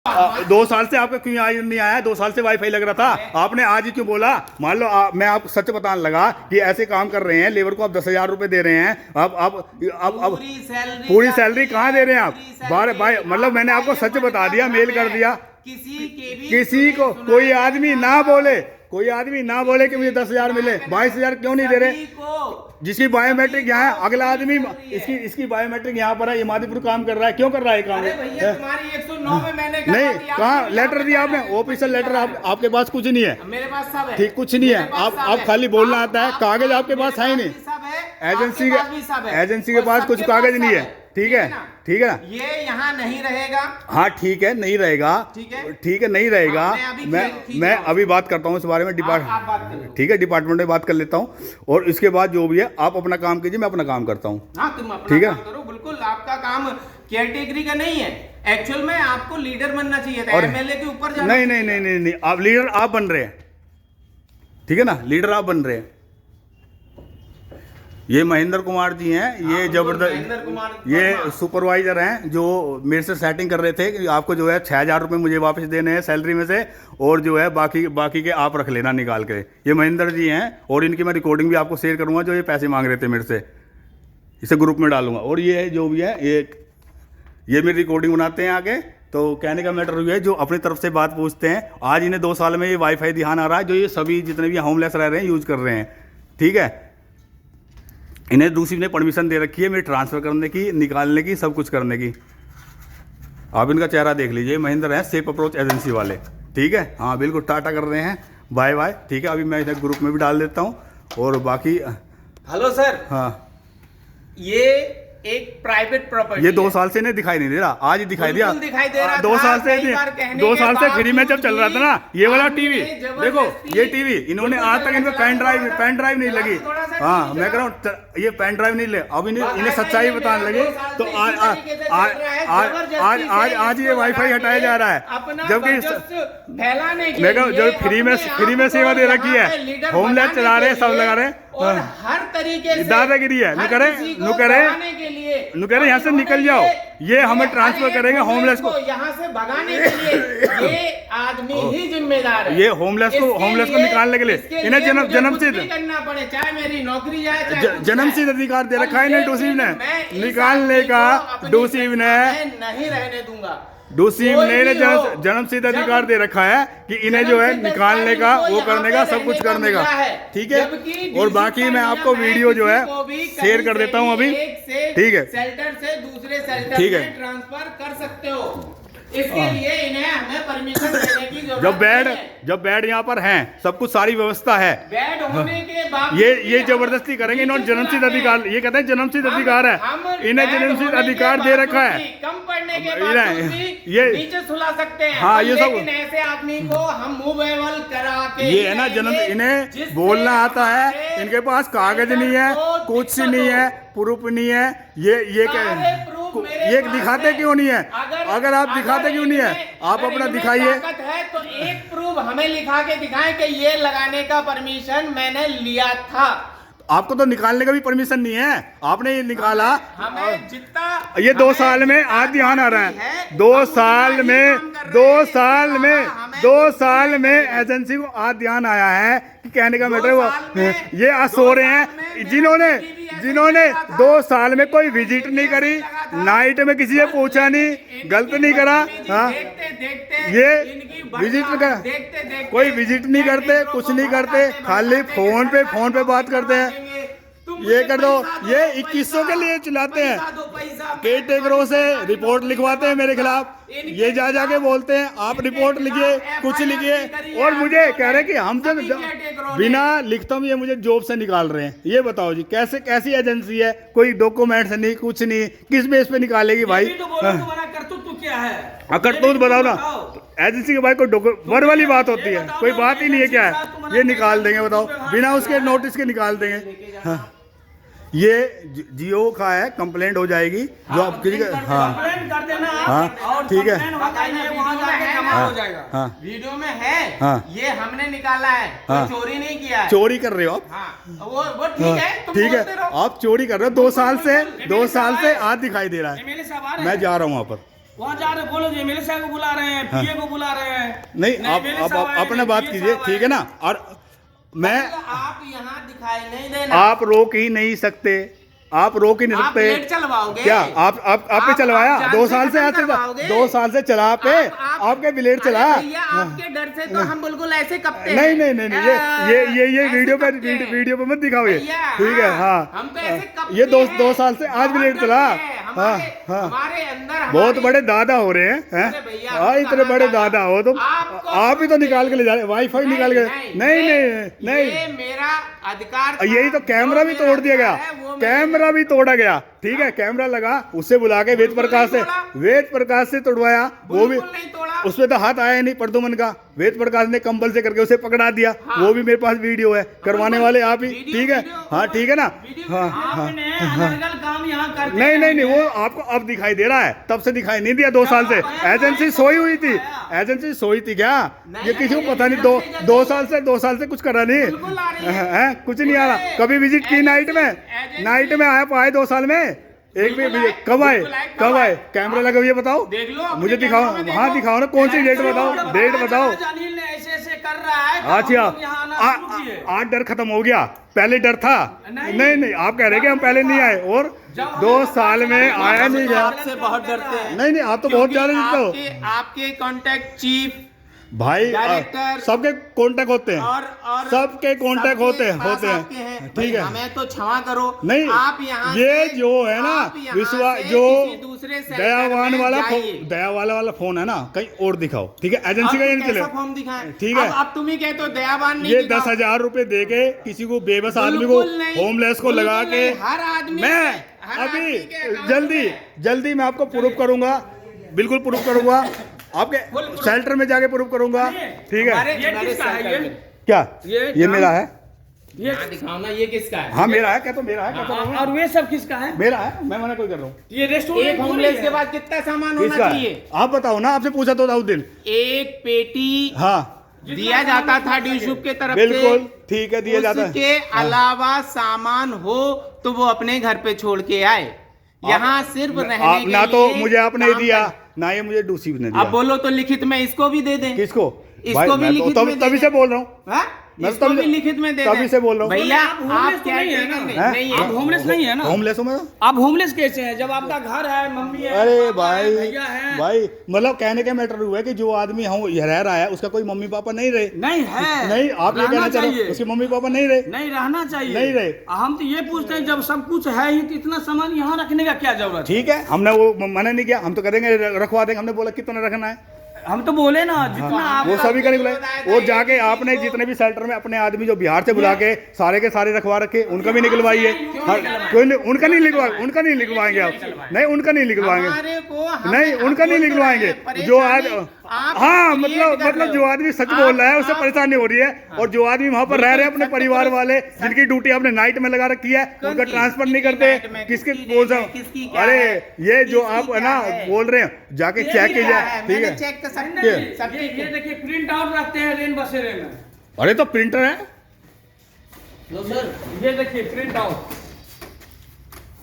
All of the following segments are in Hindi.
2 साल से आपका क्यों आज नहीं आया? 2 साल से वाईफाई लग रहा था, आपने आज ही क्यों बोला? मान लो मैं आपको सच बताने लगा कि ऐसे काम कर रहे हैं, लेबर को आप 10,000 रुपए दे रहे हैं, अब पूरी सैलरी कहाँ दे रहे हैं आप? बार मतलब मैंने आपको सच बता दिया, मेल कर दिया। किसी को कोई आदमी ना बोले कि मुझे 10,000 मिले, 22,000 क्यों नहीं दे रहे? जिसकी बायोमेट्रिक यहाँ है, अगला आदमी इसकी बायोमेट्रिक यहाँ पर है, ये मादीपुर काम कर रहा है, क्यों कर रहा है काम? तुम्हारी 109 में मैंने नहीं, कहाँ लेटर दिया आपने? ऑफिशियल लेटर आपके पास कुछ नहीं है? मेरे पास सब है। ठीक, कुछ नहीं है। आप खाली बोलना आता है, कागज आपके पास है ही नहीं। एजेंसी के पास कुछ कागज नहीं है। ठीक है ना? ये यहाँ नहीं रहेगा। हाँ ठीक है, नहीं रहेगा। ठीक है, नहीं रहेगा। मैं अभी बात करता हूँ इस बारे में, ठीक है, डिपार्टमेंट में बात कर लेता हूँ, और इसके बाद जो भी है आप अपना काम कीजिए, मैं अपना काम करता हूँ। हाँ, तुम अपना काम करो, बिल्कुल। आपका काम केयरटेकरी का नहीं है, एक्चुअल में आपको लीडर बनना चाहिए था, एमएलए के ऊपर जाना। नहीं, आप लीडर आप बन रहे हैं, ठीक है ना? लीडर आप बन रहे हैं। ये महेंद्र कुमार जी हैं, ये जबरदस्त, ये सुपरवाइजर हैं जो मेरे से सेटिंग कर रहे थे कि आपको जो है 6,000 रुपये मुझे वापस देने हैं सैलरी में से, और जो है बाकी के आप रख लेना निकाल के। ये महेंद्र जी हैं, और इनकी मैं रिकॉर्डिंग भी आपको शेयर करूंगा, जो ये पैसे मांग रहे थे मेरे से, इसे ग्रुप में डालूंगा। और ये जो भी है, ये मेरी रिकॉर्डिंग बनाते हैं आगे। तो कहने का मैटर ये है, जो अपनी तरफ से बात पूछते हैं, आज इन्हें 2 साल में ये वाईफाई ध्यान आ रहा है, जो ये सभी जितने भी होमलेस रह रहे हैं यूज कर रहे हैं। ठीक है, इन्हें दूसरी ने परमिशन दे रखी है मेरी ट्रांसफ़र करने की, निकालने की, सब कुछ करने की। आप इनका चेहरा देख लीजिए, महेंद्र हैं, सेफ अप्रोच एजेंसी वाले। ठीक है, हाँ बिल्कुल, टाटा कर रहे हैं, बाय बाय। ठीक है, अभी मैं इन्हें ग्रुप में भी डाल देता हूँ, और बाकी। Hello sir. हाँ, ये एक प्राइवेट प्रॉपर्टी, ये 2 साल से नहीं दिखाई नहीं दे रहा, आज ही दिखाई दिया। दिखाई दे रहा 2 साल से 2 साल से फ्री में जब चल रहा था ना ये वाला टीवी, देखो ये टीवी इन्होंने आज तक इनको पेन ड्राइव नहीं लगी। हाँ, मैं कह रहा हूँ ये पेन ड्राइव नहीं ले, अब इन्हें सच्चाई बताने लगे, तो आज ये वाईफाई हटाया जा रहा है, जबकि मैं कह जो फ्री में सेवा दे रखी है, होमलेस चला रहे, सब लगा रहे, और हर तरीके से दादागिरी है। नुकरे यहाँ से निकल जाओ, ये हमें ट्रांसफर करेंगे होमलेस को यहाँ से भगाने के लिए। ये आदमी ही जिम्मेदार है, ये होमलेस को निकालने के लिए। इन्हें जन्मसिद्ध करना पड़े, चाहे मेरी नौकरी जाए, जन्मसिद्ध अधिकार दे रखा है इन्हें डूसीव ने निकालने का। डूसीव ने नहीं रहने दूंगा, डूसीव ने जन्मसिद्ध अधिकार दे रखा है कि इन्हें जो है निकालने का, वो करने का, सब कुछ करने का। ठीक है, और बाकी मैं आपको वीडियो जो है शेयर कर देता हूँ अभी। ठीक है, शेल्टर से दूसरे शेल्टर में ट्रांसफर कर सकते हो, इसके लिए इन्हें हमें परमिशन देने की जरूरत है। जब बेड यहाँ पर हैं, सब कुछ सारी व्यवस्था है, बेड होने के बाद ये जबरदस्ती करेंगे। इन्होंने जन्मसिद्ध अधिकार, ये कहते हैं जन्मसिद्ध अधिकार है, इन्हें जन्मसिद्ध अधिकार दे रखा है। कम पढ़ने के बाद ये नीचे सुला सकते हैं। हाँ, ये सब ऐसे आदमी को हम मूवेबल करा के, ये है ना इन्हें बोलना आता है, इनके पास कागज नहीं है, कुछ नहीं है, प्रूफ नहीं है। ये दिखाते क्यों नहीं है? अगर आप दिखाते क्यों नहीं है, आप अपना दिखाइए। तो एक प्रूफ हमें लिखा के दिखाएं कि ये लगाने का परमिशन मैंने लिया था। आपको तो निकालने का भी परमिशन नहीं है, आपने ये निकाला। हमें जितना ये 2 साल में आज ध्यान आ रहा है, 2 साल में एजेंसी को आज ध्यान आया है कि कहने का मैटर वो ये आज सो रहे हैं, जिन्होंने 2 साल में कोई विजिट नहीं करी, नाइट में किसी से पूछा नहीं, गलत नहीं करा। हाँ, ये विजिट कोई विजिट नहीं करते, कुछ नहीं करते, खाली फोन पे बात करते हैं। ये कर दो, ये 2100 के लिए चलाते हैं, केयर टेकरों से रिपोर्ट लिखवाते हैं मेरे खिलाफ। ये जा के बोलते हैं आप रिपोर्ट लिखिए, कुछ लिखिए, और मुझे कह रहे हैं कि हमसे बिना लिखता हूँ ये मुझे जॉब से निकाल रहे हैं। ये बताओ जी, कैसी एजेंसी है? कोई डॉक्यूमेंट्स नहीं, कुछ नहीं, किस बेस पे निकालेगी भाई? क्या है करतूत बताओ ना। एजेंसी के भाई कोई वर्ड वाली बात होती है, कोई बात ही नहीं है। क्या है ये निकाल देंगे, बताओ, बिना उसके नोटिस के निकाल देंगे। हाँ, ये जियो का है, कंप्लेंट हो जाएगी जो आप किसी का। हाँ, ठीक है, हाँ, वीडियो में है। हाँ, ये हमने निकाला है, हाँ, चोरी नहीं किया है। चोरी कर रहे हो आप? हाँ, वो ठीक है, ठीक है, आप चोरी कर रहे हो। 2 साल से आज दिखाई दे रहा है। मैं जा रहा हूँ वहाँ पर। वहाँ जा रहे, बोलो जी एमएलए साहब को बुला रहे हैं, पीए को बुला रहे हैं। नहीं आप अपने बात कीजिए, ठीक है ना। और मैं आप यहाँ दिखाई नहीं देना, आप रोक ही नहीं सकते, आप रोक ही नहीं आप सकते। लेट चलवाओगे क्या आप पे चलवाया? 2 साल से आते, 2 साल से चला पे, आपके ब्लेड चला। भैया आपके डर से तो हम बिल्कुल ऐसे कपते नहीं नहीं नहीं नहीं, ये वीडियो पे मत दिखाओ ये, ठीक है। हाँ हम तो ऐसे कपते ये 2 हैं, साल से आज ब्लेड चला। हाँ हाँ, हमारे अंदर बहुत बड़े दादा हो रहे हैं। हाँ इतने बड़े दादा हो तुम, आप ही तो निकाल के ले जा रहे, वाईफाई निकाल के। नहीं नहीं नहीं, ये मेरा अधिकार था, यही तो कैमरा भी तोड़ दिया गया, कैमरा भी तोड़ा गया, ठीक है। कैमरा लगा, उससे बुला के वेद प्रकाश से तोड़वाया, वो भी बिल्कुल नहीं तोड़ा। उसमें तो हाथ आया नहीं प्रदुमन का, वेद प्रकाश ने कंबल से करके उसे पकड़ा दिया। वो भी मेरे पास वीडियो है, करवाने वाले आप ही, ठीक है। हाँ ठीक है ना। हाँ हाँ अनर्गल काम यहाँ करते नहीं नहीं नहीं, वो आपको अब दिखाई दे रहा है, तब से दिखाई नहीं दिया। 2 साल से एजेंसी सोई हुई थी, एजेंसी सोई थी क्या? ये किसी को पता नहीं। 2 साल से कुछ करा नहीं है, कुछ नहीं आ रहा। कभी विजिट की नाइट में आया पाए 2 साल में एक भी? कब आए? कैमरा लगा हुआ है, बताओ देख लो, मुझे, दिखाओ। हाँ दिखाओ ना, कौन सी डेट बताओ, डेट बताओ। अनिल ने ऐसे ऐसे कर रहा है। अच्छा आज डर खत्म हो गया, पहले डर था। नहीं आप कह रहे हैं कि हम पहले नहीं आए, और 2 साल में आया नहीं गया। आपसे बहुत डरते हैं। नहीं आप तो बहुत ज्यादा डरते हो। आपके कांटेक्ट चीफ भाई, डायरेक्टर सबके कांटेक्ट होते हैं, और सबके कांटेक्ट होते हैं, ठीक है। हमें तो क्षमा करो। नहीं आप यहाँ ये जो है ना विश्वास, जो दूसरे दयावान वाला फोन है ना, कहीं और दिखाओ, ठीक है। एजेंसी का ये नहीं चले, फॉर्म दिखाएं, ठीक है। अब तुम ही कहते हो दयावान नहीं ये दिखाओ। 10,000 रुपए दे के किसी को, बेबस आदमी को, होमलेस को लगा के, हर आदमी, मैं अभी जल्दी मैं आपको प्रूफ करूंगा, बिल्कुल प्रूफ करूंगा, आपके शेल्टर में जाके प्रूफ करूंगा, ठीक है। ये किसका है? क्या ये मेरा है? ये दिखाओ ना, ये किसका है? हाँ मेरा है, क्या तो मेरा है, क्या तो और वे सब किसका है? मेरा है, मैं मना कोई कर रहा हूँ। ये रेस्टोरेंट एक होमलेस के बाद कितना सामान होना किसका चाहिए? है? आप बताओ ना, आपसे पूछा तो था उस दिन। एक पेटी हाँ दिया जाता था ड्यूशुप के तरफ बिल्कुल, से, ठीक है, दिया जाता है। उसके अलावा सामान हो तो वो अपने घर पे छोड़ के आए। यहाँ सिर्फ रहने के ना तो लिए मुझे आपने काम दिया, कर- ना ये मुझे डूसी ने दिया। अब बोलो तो लिखित में इसको भी दे दें। किसको? इसको भाई, भी मैं लिखित तो में तभी दे से दें। बोल रहा हूँ, हाँ? मैं इसको तभी- भी लिखित में दे तभी दें। से बोल रहा हूँ। भैया आप होमलेस तो नहीं है ना? नहीं आप है। होमलेस नहीं है ना? होमलेस हूँ मैं। आप होमलेस कैसे हैं जब आपका घर है, मम्मी है, अरे पापा है, भाई भैया है? भाई, मतलब कहने का मैटर हुआ है कि जो आदमी रह रहा है उसका कोई मम्मी पापा नहीं रहे। नहीं है, नहीं, आप ये रहना कहना चाह रहे हो चाहिए। उसके मम्मी पापा नहीं रहे। नहीं रहना चाहिए, नहीं रहे। हम तो ये पूछते हैं जब सब कुछ है ही तो इतना सामान यहाँ रखने का क्या जरूरत है? ठीक है, हमने वो मना नहीं किया, हम तो करेंगे, रखवा देंगे। हमने बोला कितना रखना है, हम तो बोले ना जितना आप वो सभी का निकला। और जाके आपने जितने भी शेल्टर में अपने आदमी जो बिहार से बुला के सारे के सारे रखवा रखे, उनका भी निकलवाइए। कोई नहीं, उनका नहीं लिखवाएंगे आप। नहीं उनका नहीं लिखवाएंगे, नहीं उनका नहीं लिखवाएंगे। जो आज हाँ मतलब जो आदमी सच बोल रहा है उससे परेशानी हो रही है, और जो आदमी वहाँ पर रह रहे हैं अपने परिवार वाले, जिनकी ड्यूटी आपने नाइट में लगा रखी है, उनका ट्रांसफर नहीं करते। किसके कौन सा? अरे ये जो आप है ना बोल रहे हैं, जाके चेक कीजिए, ठीक है। चेक कर ये देखिए प्रिंट आउट रखते हैं रेन बसेरे में। अरे तो प्रिंटर है, ये देखिए प्रिंट आउट,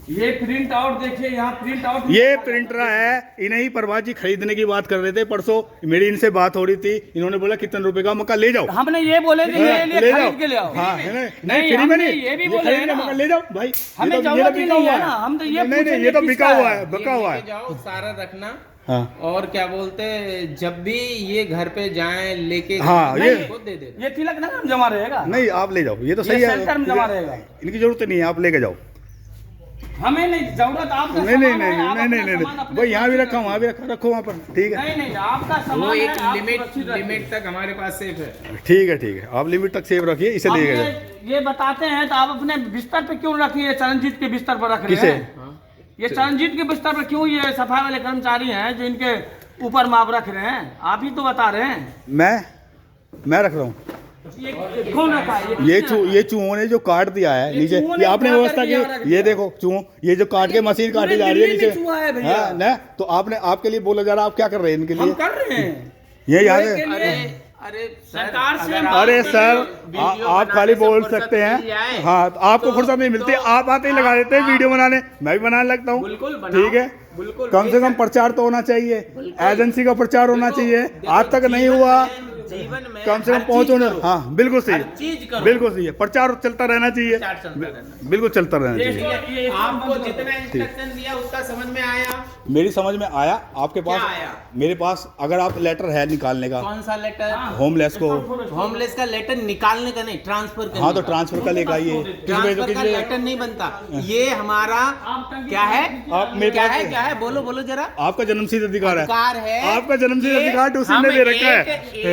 ये प्रिंट आउट देखिए, यहाँ प्रिंट आउट, ये प्रिंटर है। इन्हें ही परवाज जी खरीदने की बात कर रहे थे परसों, मेरी इनसे बात हो रही थी। इन्होंने बोला कितने रुपए का मक्का ले जाओ। हमने ये बोले थे ये लिए खरीद के ले आओ। हाँ नहीं नहीं, फ्री में हमने नहीं, ये भी बोले हैं ना, मक्का ले जाओ भाई, हमें जरूरत ही नहीं है ना। हम तो ये नहीं ये तो बिका हुआ है, बिका हुआ है। जाओ सारा रखना। हाँ और क्या बोलते, जब भी ये घर पे जाएं लेके हाँ, ये खुद दे दे। ये तिलक नगर में जमा रहेगा। नहीं आप ले जाओ, ये तो सही ये है, सेंटर में जमा रहेगा। इनकी जरूरत नहीं है, आप लेके जाओ। हमें नहीं जरूरत, आपका नहीं सामान है, आप अपना नहीं सामान अपने भाई, यहाँ भी सुरक्षित रखा, वहाँ भी रखो वहाँ पर, ठीक है। नहीं आपका वो सामान है, एक आप सुरक्षित रखिए। लिमिट तक हमारे पास सेफ है। ठीक है, आप लिमिट तक सेव रखिए, इसे आप लेके जाओ। ये बताते हैं तो आप अपने बिस्तर पे क्यों रखिए? चरणजीत के बिस्तर पर रख रहे किसे? हैं? ये चरणजीत के बिस्तर पर क्यों ये सफाई वाले कर्मचारी हैं जो इनके ऊपर माप रख रहे हैं? आप ही तो बता रहे हैं। मैं रख रहा हूँ। ये कौन रखा है? ये चूहों ने जो काट दिया है नीचे, ये आपने व्यवस्था की। ये देखो चूहों, ये जो काट के मशीन काटी जा रही है नीचे, हाँ ना, तो आपके लिए बोला जा रहा है, आप क्या कर रहे हैं इनके लिए? हम कर रहे हैं ये यहाँ से। अरे सरकार से अरे सर आप खाली बोल सकते हैं, हाँ तो आपको फुर्सत नहीं मिलती, आप आते ही लगा देते हैं वीडियो बनाने, मैं भी बनाने लगता हूँ, बिल्कुल ठीक है। बिल्कुल, कम से कम प्रचार तो होना चाहिए, एजेंसी का प्रचार होना चाहिए। आज तक नहीं हुआ, जीवन में कम से हर कम पहुंचो चीज ना। करो। हाँ बिल्कुल सही, हर चीज करो। बिल्कुल सही है, प्रचार चलता रहना चाहिए, प्रचार चलता रहना। बिल्कुल चलता रहना ये- चाहिए। ये- आपको जितना इंस्ट्रक्शन दिया उसका समझ में आया? मेरी समझ में आया। आपके पास, क्या आया? मेरे पास अगर आप लेटर है निकालने का, कौन सा लेटर? होमलेस को, होमलेस का लेटर निकालने का नहीं, ट्रांसफर करने हाँ तो का। ट्रांसफर का लेकर आइए। ट्रांसफर का लेटर नहीं बनता, ये हमारा क्या है? आप मेरे क्या पास है, क्या है? बोलो बोलो जरा। आपका जन्मसिद्ध अधिकार है, अधिकार है आपका जन्मसिद्ध कि अधिकार उसी हम ने दे रखा है। एक